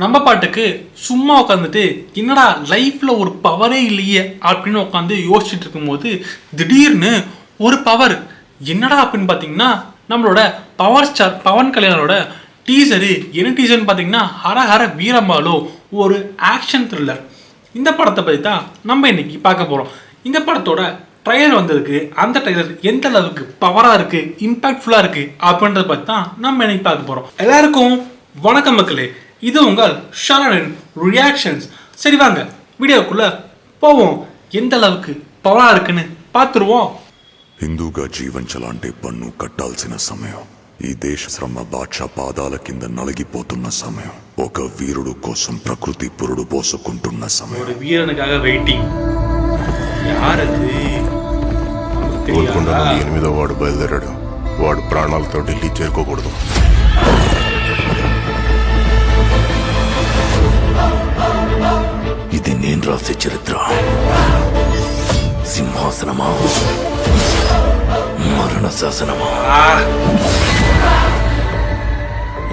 நம்ம பாட்டுக்கு சும்மா உட்காந்துட்டு என்னடா லைஃப்ல ஒரு பவரே இல்லையே அப்படின்னு உட்காந்து யோசிச்சுட்டு இருக்கும்போது திடீர்னு ஒரு பவர் என்னடா அப்படின்னு பார்த்தீங்கன்னா நம்மளோட பவர் ஸ்டார் பவன் கல்யாணோட டீசரு. என்ன டீசர்னு பார்த்தீங்கன்னா ஹரஹர வீரபாலு, ஒரு ஆக்ஷன் த்ரில்லர். இந்த படத்தை பற்றி தான் நம்ம இன்னைக்கு பார்க்க போகிறோம். இந்த படத்தோட ட்ரைலர் வந்திருக்கு. அந்த ட்ரைலர் எந்த அளவுக்கு பவராக இருக்குது, இம்பாக்ட்ஃபுல்லாக இருக்குது அப்படின்றத பற்றி தான் நம்ம இன்னைக்கு பார்க்க போகிறோம். எல்லாருக்கும் வணக்கம் மக்களே, இது உங்கள் ஷரணின் ரியாக்ஷன்ஸ். சரி வாங்க வீடியோக்குள்ள போவோம். எந்த அளவுக்கு పవర్ இருக்குன்னு பார்த்துருவோம். హిందూగా జీవించాలంటే పన్ను కట్టాల్సిన సమయం. ఈ దేశ శ్రమ బాద్షా పాదాల కింద నలిగిపోతున్న సమయం. ఒక వీరుడు కోసం ప్రకృతి పురుడు పోసుకుంటున్న సమయం. ஒரு வீரனுக்காக வெயிட்டிங். யாரது? గోల్కొండ నుండి 8వ వాడు బయలుదేరాడు. వాడు ప్రాణాలతో ఢిల్లీ చేరుకోకూడదు. ఇది నేను రాసే చరిత్ర. సింహాసనమా, మరణ శాసనమా?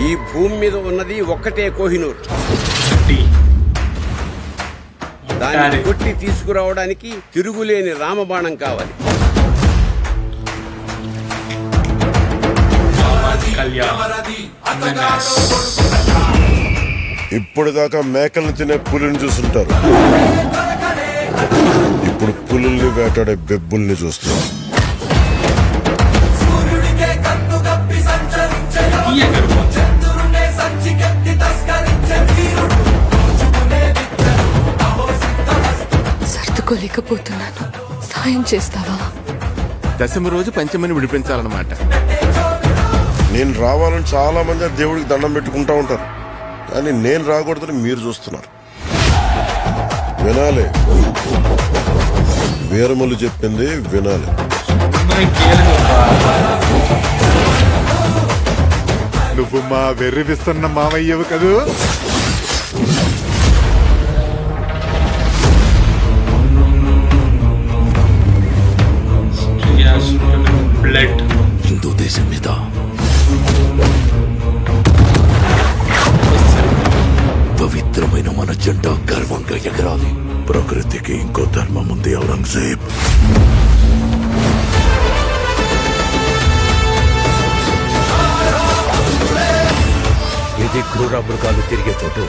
ఈ భూమి మీద ఉన్నది ఒక్కటే కోహినూర్. దాన్ని కొట్టి తీసుకురావడానికి తిరుగులేని రామబాణం కావాలి. ఇప్పుడు దాకా మేకలను తినే పులిని చూస్తుంటారు, ఇప్పుడు పులుల్ని వేటాడే బెబ్బుల్ని చూస్తారు. సర్దుకోలేకపోతున్నాను, సాయం చేస్తావా? దశమి రోజు పంచమిని విడిపించాలన్నమాట. నేను రావాలని చాలా మంది దేవుడికి దండం పెట్టుకుంటా ఉంటారు, కానీ నేను రాకూడదని మీరు చూస్తున్నారు. వినాలి, వీరములు చెప్పింది వినాలి. నువ్వు మా వెర్రివిస్తున్న మామయ్యవు కదూ. హిందూ దేశం మీద పవిత్రమైన మన జెండా గర్వంగా ఎగరాలి. ప్రకృతికి ఇంకో ధర్మం ఉంది ఔరంగజేబ్. ఇది క్రూర మృగాలు తిరిగే చోటు.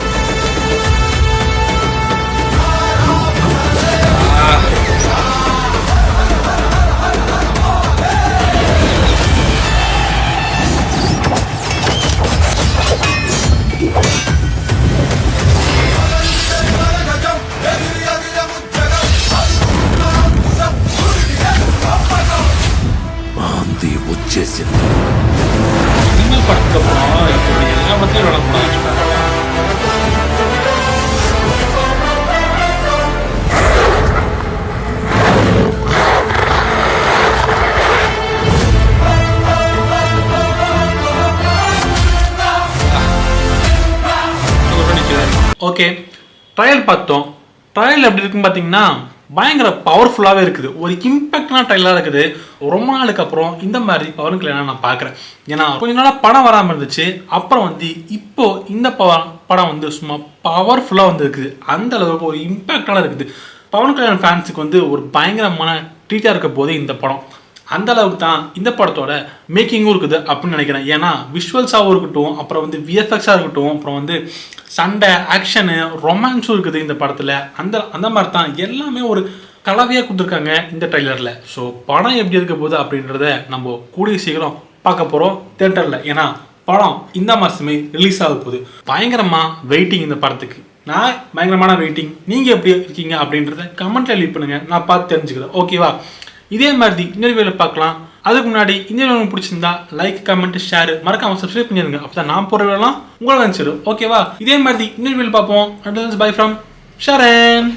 ఆంది వచ్చేసింది. ஓகே, ட்ரையல் பார்த்தோம். ட்ரையல் எப்படி இருக்குன்னு பார்த்தீங்கன்னா பயங்கர பவர்ஃபுல்லாகவே இருக்குது. ஒரு இம்பேக்டான ட்ரையலாக இருக்குது. ரொம்ப நாளுக்கு அப்புறம் இந்த மாதிரி பவன் கல்யாணம் நான் பார்க்குறேன். ஏன்னா கொஞ்ச நாளாக படம் வராமல் இருந்துச்சு. அப்புறம் இப்போ இந்த படம் சும்மா பவர்ஃபுல்லாக இருக்குது. அந்த அளவுக்கு ஒரு இம்பேக்டான இருக்குது. பவன் கல்யாணம் ஃபேன்ஸுக்கு ஒரு பயங்கரமான ட்ரீட்டாக இருக்க போது இந்த படம். அந்த அளவுக்கு தான் இந்த படத்தோட மேக்கிங்கும் இருக்குது அப்படின்னு நினைக்கிறேன். ஏன்னா விஷுவல்ஸாகவும் இருக்கட்டும், அப்புறம் விஎஃப்எக்ஸாக இருக்கட்டும், அப்புறம் சண்டை, ஆக்ஷனு, ரொமான்ஸும் இருக்குது இந்த படத்தில். அந்த மாதிரி தான் எல்லாமே ஒரு கலவையாக கொடுத்துருக்காங்க இந்த ட்ரைலரில். ஸோ படம் எப்படி இருக்க போகுது அப்படின்றத நம்ம கூடிய சீக்கிரம் பார்க்க போகிறோம் தியேட்டரில். ஏன்னா படம் இந்த மாதமே ரிலீஸ் ஆக போகுது. பயங்கரமாக வெயிட்டிங் இந்த படத்துக்கு. நான் பயங்கரமான வெயிட்டிங். நீங்கள் எப்படி இருக்கீங்க அப்படின்றத கமெண்ட்டில் லீவ் பண்ணுங்கள், நான் பார்த்து தெரிஞ்சுக்கிறேன். ஓகேவா? இதே மாதிரி இன்னொரு வீடியோவில் பார்க்கலாம். அதுக்கு முன்னாடி இந்த வீடியோ உங்களுக்கு பிடிச்சிருந்தா லைக், கமெண்ட், ஷேர் மறக்காம சப்ஸ்கிரைப் பண்ணிடுங்க. அப்போ தான் நான் போகிற வீடியோலாம் உங்களுக்கு வந்துச்சிடும். ஓகேவா? இதே மாதிரி இன்னொரு வீடியோ பார்ப்போம். By from Sharan.